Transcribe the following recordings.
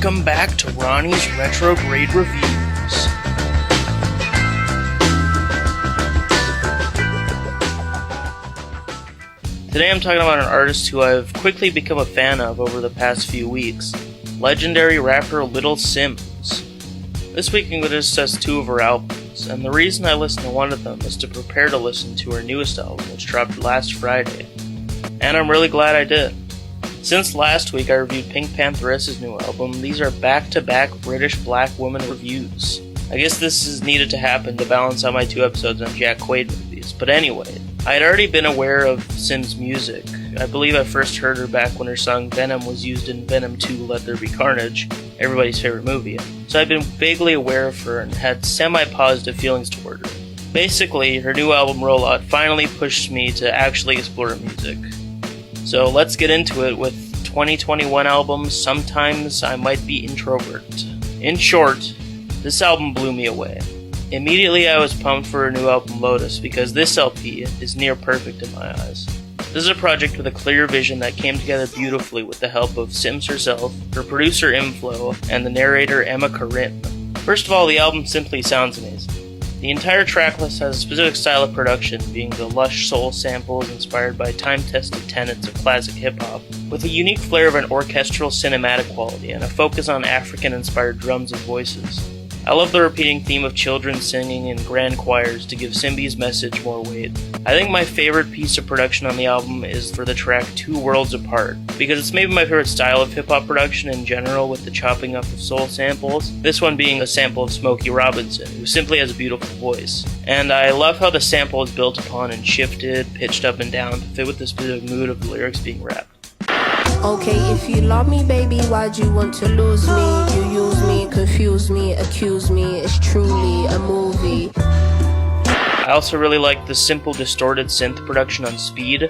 Welcome back to Ronnie's Retrograde Reviews. Today I'm talking about an artist who I've quickly become a fan of over the past few weeks, legendary rapper Little Simz. This week I'm going to discuss two of her albums, and the reason I listened to one of them is to prepare to listen to her newest album, which dropped last Friday. And I'm really glad I did. Since last week I reviewed Pink Pantheress's new album, these are back-to-back British black woman reviews. I guess this is needed to happen to balance out my 2 episodes on Jack Quaid movies, but anyway, I had already been aware of Simz' music. I believe I first heard her back when her song Venom was used in Venom 2 Let There Be Carnage, everybody's favorite movie, so I'd been vaguely aware of her and had semi-positive feelings toward her. Basically, her new album rollout finally pushed me to actually explore her music. So let's get into it with 2021 album, Sometimes I Might Be Introvert. In short, this album blew me away. Immediately I was pumped for her new album Lotus because this LP is near perfect in my eyes. This is a project with a clear vision that came together beautifully with the help of Simz herself, her producer Inflo, and the narrator Emma Corinne. First of all, the album simply sounds amazing. The entire tracklist has a specific style of production, being the lush soul samples inspired by time-tested tenets of classic hip-hop, with a unique flair of an orchestral cinematic quality and a focus on African-inspired drums and voices. I love the repeating theme of children singing in grand choirs to give Simbi's message more weight. I think my favorite piece of production on the album is for the track 2 Worlds Apart, because it's maybe my favorite style of hip-hop production in general with the chopping up of soul samples, this one being a sample of Smokey Robinson, who simply has a beautiful voice. And I love how the sample is built upon and shifted, pitched up and down to fit with the specific mood of the lyrics being rapped. Okay, if you love me, baby, why'd you want to lose me? You use me, confuse me, accuse me, it's truly a movie. I also really like the simple distorted synth production on Speed.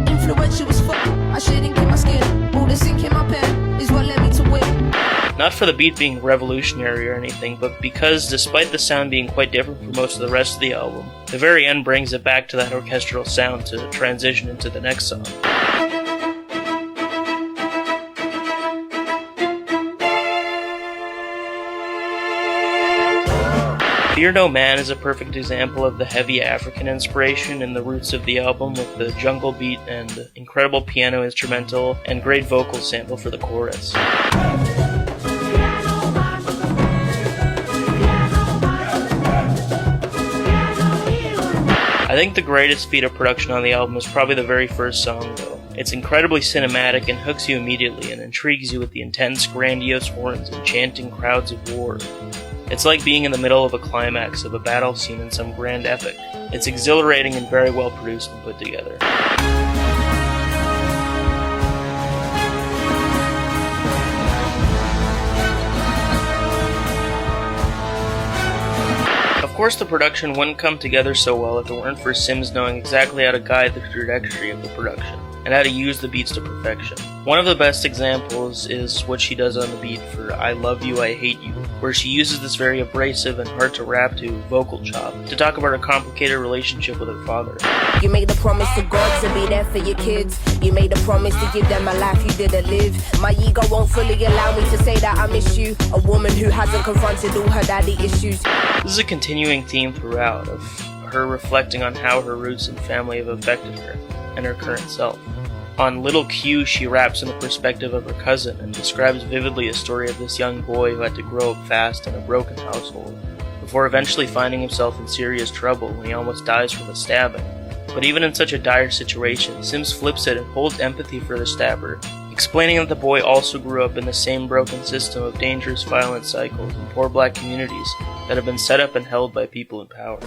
Influential as fuck, I shouldn't get my skin. All this ink in my pen is what led me to win. Not for the beat being revolutionary or anything, but because despite the sound being quite different from most of the rest of the album, the very end brings it back to that orchestral sound to transition into the next song. Fear No Man is a perfect example of the heavy African inspiration in the roots of the album, with the jungle beat and incredible piano instrumental and great vocal sample for the chorus. I think the greatest feat of production on the album is probably the very first song, though. It's incredibly cinematic and hooks you immediately and intrigues you with the intense, grandiose horns and chanting crowds of war. It's like being in the middle of a climax of a battle scene in some grand epic. It's exhilarating and very well produced and put together. Of course, the production wouldn't come together so well if it weren't for Simz knowing exactly how to guide the trajectory of the production, and how to use the beats to perfection. One of the best examples is what she does on the beat for I Love You, I Hate You, where she uses this very abrasive and hard-to-rap-to vocal chop to talk about her complicated relationship with her father. You made a promise to God to be there for your kids. You made a promise to give them a life you didn't live. My ego won't fully allow me to say that I miss you. A woman who hasn't confronted all her daddy issues. This is a continuing theme throughout of her reflecting on how her roots and family have affected her and her current self. On Little Q, she raps in the perspective of her cousin and describes vividly a story of this young boy who had to grow up fast in a broken household, before eventually finding himself in serious trouble when he almost dies from a stabbing. But even in such a dire situation, Simz flips it and holds empathy for the stabber, explaining that the boy also grew up in the same broken system of dangerous violent cycles in poor black communities that have been set up and held by people in power.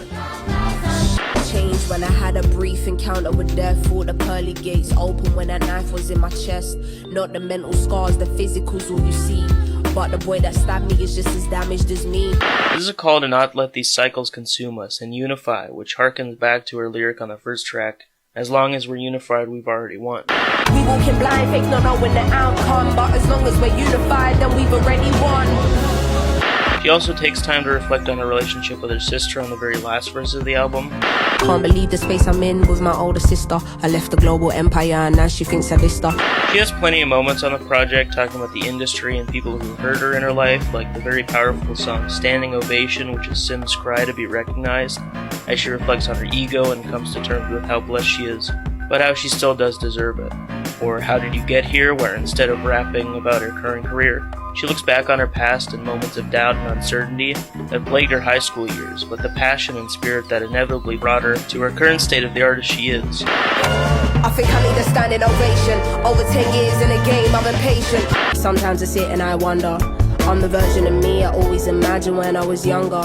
Changed when I had a brief encounter with death. All the pearly gates open when that knife was in my chest. Not the mental scars, the physical's all you see. But the boy that stabbed me is just as damaged as me. This is a call to not let these cycles consume us and unify, which harkens back to her lyric on the first track, as long as we're unified, we've already won. We walking blind, fake not knowing the outcome, but as long as we're unified, then we've already won. She also takes time to reflect on her relationship with her sister on the very last verse of the album. Can't believe the space I'm in with my older sister. I left the global empire and now she thinks I dissed her. She has plenty of moments on the project talking about the industry and people who hurt her in her life, like the very powerful song Standing Ovation, which is Sim's cry to be recognized, as she reflects on her ego and comes to terms with how blessed she is, but how she still does deserve it. Or How Did You Get Here, where instead of rapping about her current career, she looks back on her past and moments of doubt and uncertainty that plagued her high school years, but the passion and spirit that inevitably brought her to her current state of the artist she is. I think I need a standing ovation. Over 10 years in the game, I'm impatient. Sometimes I sit and I wonder, I'm the version of me I always imagined when I was younger.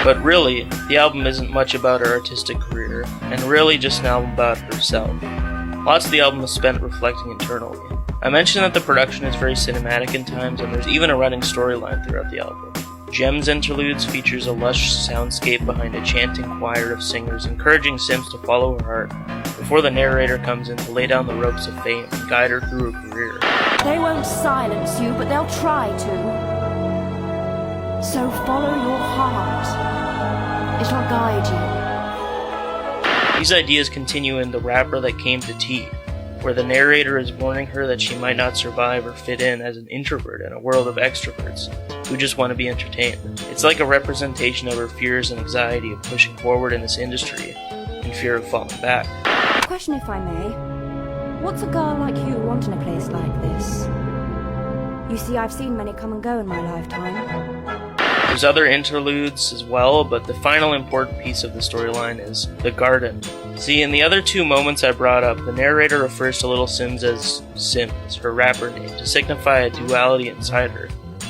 But really, the album isn't much about her artistic career, and really just an album about herself. Lots of the album is spent reflecting internally. I mentioned that the production is very cinematic in times, and there's even a running storyline throughout the album. Gems Interludes features a lush soundscape behind a chanting choir of singers encouraging Sims to follow her heart, before the narrator comes in to lay down the ropes of fame and guide her through her career. They won't silence you, but they'll try to. So follow your heart. It'll guide you. These ideas continue in The Rapper That Came to Tea, where the narrator is warning her that she might not survive or fit in as an introvert in a world of extroverts who just want to be entertained. It's like a representation of her fears and anxiety of pushing forward in this industry in fear of falling back. A question, if I may. What's a girl like you wanting a place like this? You see, I've seen many come and go in my lifetime. There's other interludes as well, but the final important piece of the storyline is the garden. See, in the other two moments I brought up, the narrator refers to Little Sims as Sims, her rapper name, to signify a duality inside her,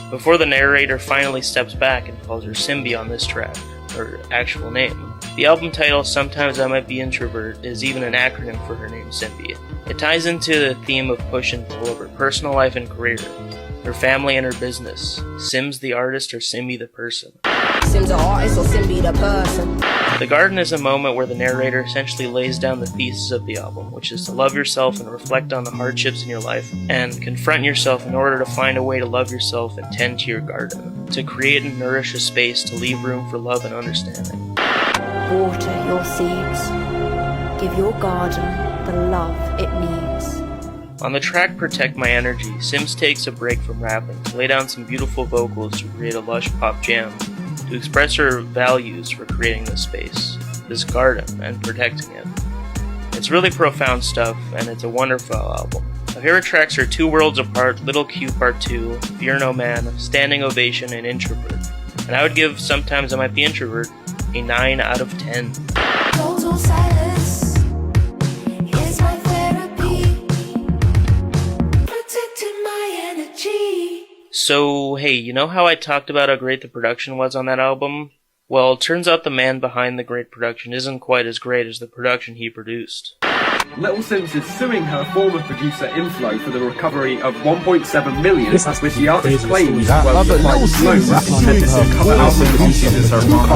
before the narrator finally steps back and calls her Simbi on this track, her actual name. The album title, Sometimes I Might Be Introvert, is even an acronym for her name, Simbi. It ties into the theme of push and pull of her personal life and career, her family and her business, Sims the artist or Simbi the person. Sims the artist or Simbi the person. The garden is a moment where the narrator essentially lays down the thesis of the album, which is to love yourself and reflect on the hardships in your life, and confront yourself in order to find a way to love yourself and tend to your garden, to create and nourish a space to leave room for love and understanding. Water your seeds. Give your garden the love it needs. On the track Protect My Energy, Sims takes a break from rapping to lay down some beautiful vocals to create a lush pop jam, to express her values for creating this space, this garden, and protecting it. It's really profound stuff, and it's a wonderful album. My favorite tracks are Two Worlds Apart, Little Q Part 2, Fear No Man, Standing Ovation, and Introvert. And I would give Sometimes I Might Be Introvert a 9 out of 10. Total silence is my therapy, protecting my energy. So, hey, you know how I talked about how great the production was on that album? Well, it turns out the man behind the great production isn't quite as great as the production he produced. Little Sims is suing her former producer Inflow for the recovery of 1.7 million, which the artist claims well supplied Sloan said this will cover album producers her people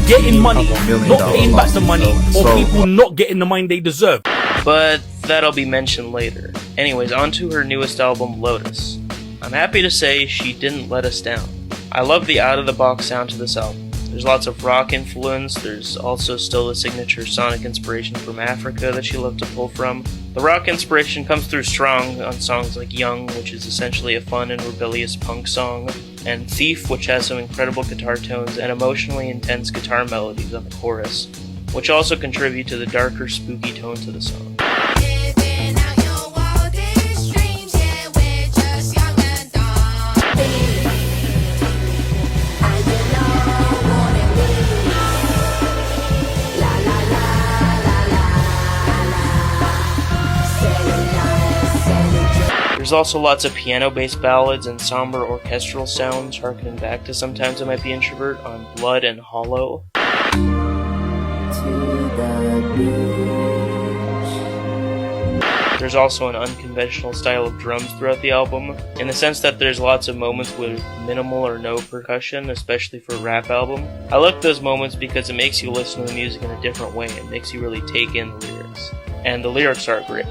getting money, not paying back the money, or people not getting the money they deserve. But that'll be mentioned later. Anyways, on to her newest album, Lotus. I'm happy to say she didn't let us down. I love the out-of-the-box sound to this album. There's lots of rock influence, there's also still the signature sonic inspiration from Africa that she loved to pull from. The rock inspiration comes through strong on songs like Young, which is essentially a fun and rebellious punk song, and Thief, which has some incredible guitar tones and emotionally intense guitar melodies on the chorus, which also contribute to the darker, spooky tone to the song. There's also lots of piano-based ballads and somber orchestral sounds harkening back to Sometimes I Might Be Introvert on Blood and Hollow. There's also an unconventional style of drums throughout the album, in the sense that there's lots of moments with minimal or no percussion, especially for a rap album. I like those moments because it makes you listen to the music in a different way. It makes you really take in the lyrics. And the lyrics are great.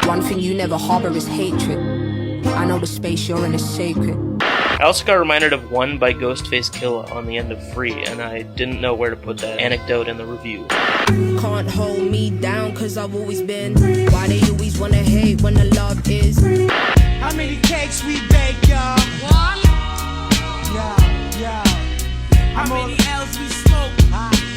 One thing you never harbor is hatred. I know the space you're in is sacred. I also got reminded of One by Ghostface Killah on the end of Free, and I didn't know where to put that anecdote in the review. Can't hold me down cause I've always been. Why they always wanna hate when the love is. How many cakes we bake, y'all? One. Yeah. How many L's we smoke?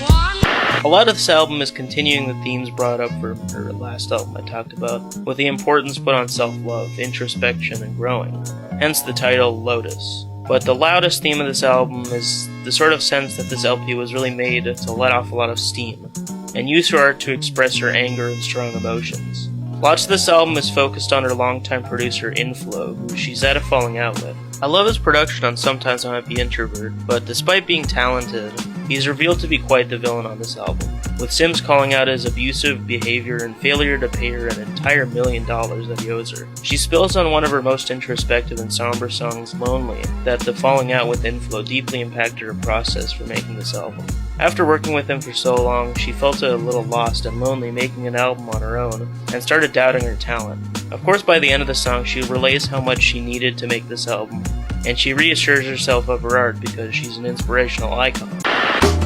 One. A lot of this album is continuing the themes brought up for her last album I talked about, with the importance put on self-love, introspection, and growing. Hence the title, Lotus. But the loudest theme of this album is the sort of sense that this LP was really made to let off a lot of steam, and use her art to express her anger and strong emotions. Lots of this album is focused on her longtime producer, Inflo, who she's at a falling out with. I love his production on Sometimes I Might Be Introvert, but despite being talented, he's revealed to be quite the villain on this album, with Sims calling out his abusive behavior and failure to pay her an entire $1 million that he owes her. She spills on one of her most introspective and somber songs, Lonely, that the falling out with Inflo deeply impacted her process for making this album. After working with him for so long, she felt a little lost and lonely making an album on her own, and started doubting her talent. Of course, by the end of the song, she relays how much she needed to make this album, and she reassures herself of her art because she's an inspirational icon.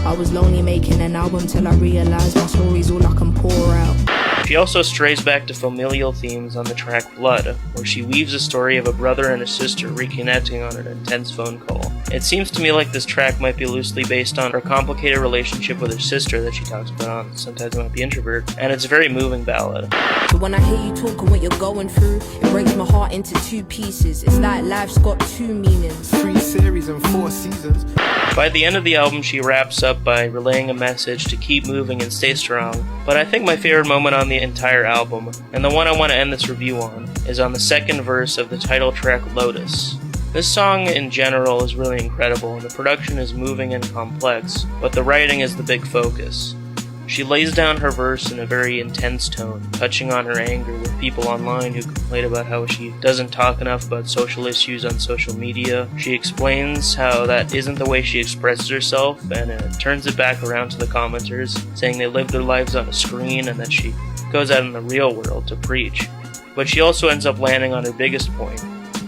I was lonely making an album till I realized my story's all I can pour out. She also strays back to familial themes on the track Blood, where she weaves a story of a brother and a sister reconnecting on an intense phone call. It seems to me like this track might be loosely based on her complicated relationship with her sister that she talks about on Sometimes I Might Be Introvert, and it's a very moving ballad. So when I hear you talk and what you're going through, it breaks my heart into two pieces. It's like life's got two meanings. 3 series and 4 seasons. By the end of the album, she wraps up by relaying a message to keep moving and stay strong, but I think my favorite moment on the entire album, and the one I want to end this review on, is on the second verse of the title track Lotus. This song in general is really incredible, and the production is moving and complex, but the writing is the big focus. She lays down her verse in a very intense tone, touching on her anger with people online who complain about how she doesn't talk enough about social issues on social media. She explains how that isn't the way she expresses herself, and turns it back around to the commenters, saying they live their lives on a screen and that she goes out in the real world to preach. But she also ends up landing on her biggest point,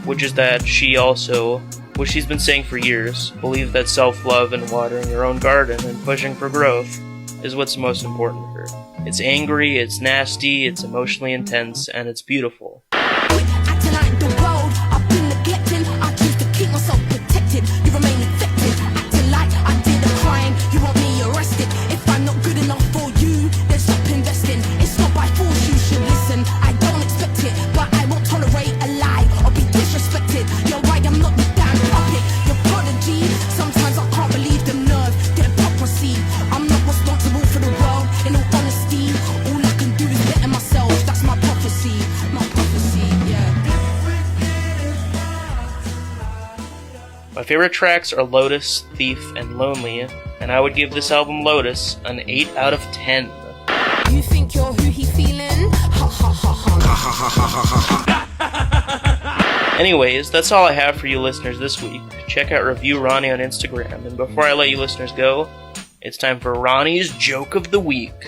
which is that she also, which she's been saying for years, believes that self-love and watering your own garden and pushing for growth is what's most important to her. It's angry, it's nasty, it's emotionally intense, and it's beautiful. Acting like the world, I've been neglecting. I choose to keep myself protected. You remain infected. Acting like I did a crime. You want me arrested. If I'm not good enough for you, then stop investing. It's not by force, you should listen. I don't expect it, but I won't tolerate a lie or be disrespected. You're right, I'm not the damn puppet. You're prodigy. Sometimes I can't believe the nerve, the hypocrisy. I'm not responsible for the world. In all honesty, all I can do is better myself. That's my prophecy. My prophecy, yeah. My favorite tracks are Lotus, Thief, and Lonely, and I would give this album Lotus an 8 out of 10. You think you're who he feeling? Ha ha ha ha. Anyways, that's all I have for you listeners this week. Check out Review Ronny on Instagram, and before I let you listeners go, it's time for Ronny's Joke of the Week.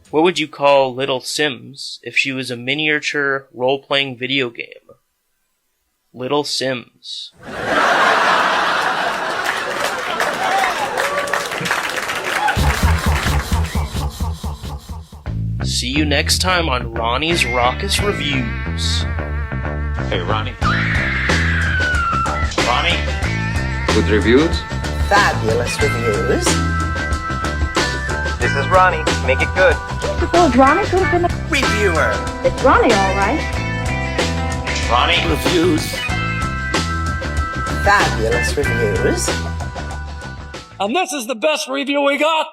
What would you call Little Sims if she was a miniature role-playing video game? Little Sims. See you next time on Ronny's Raucous Reviews. Hey, Ronny. Ronny? Good reviews? Fabulous reviews. This is Ronny. Make it good. Well, Ronny could have been a Reviewer. It's Ronny, all right. Ronny? Reviews. Fabulous reviews. And this is the best review we got.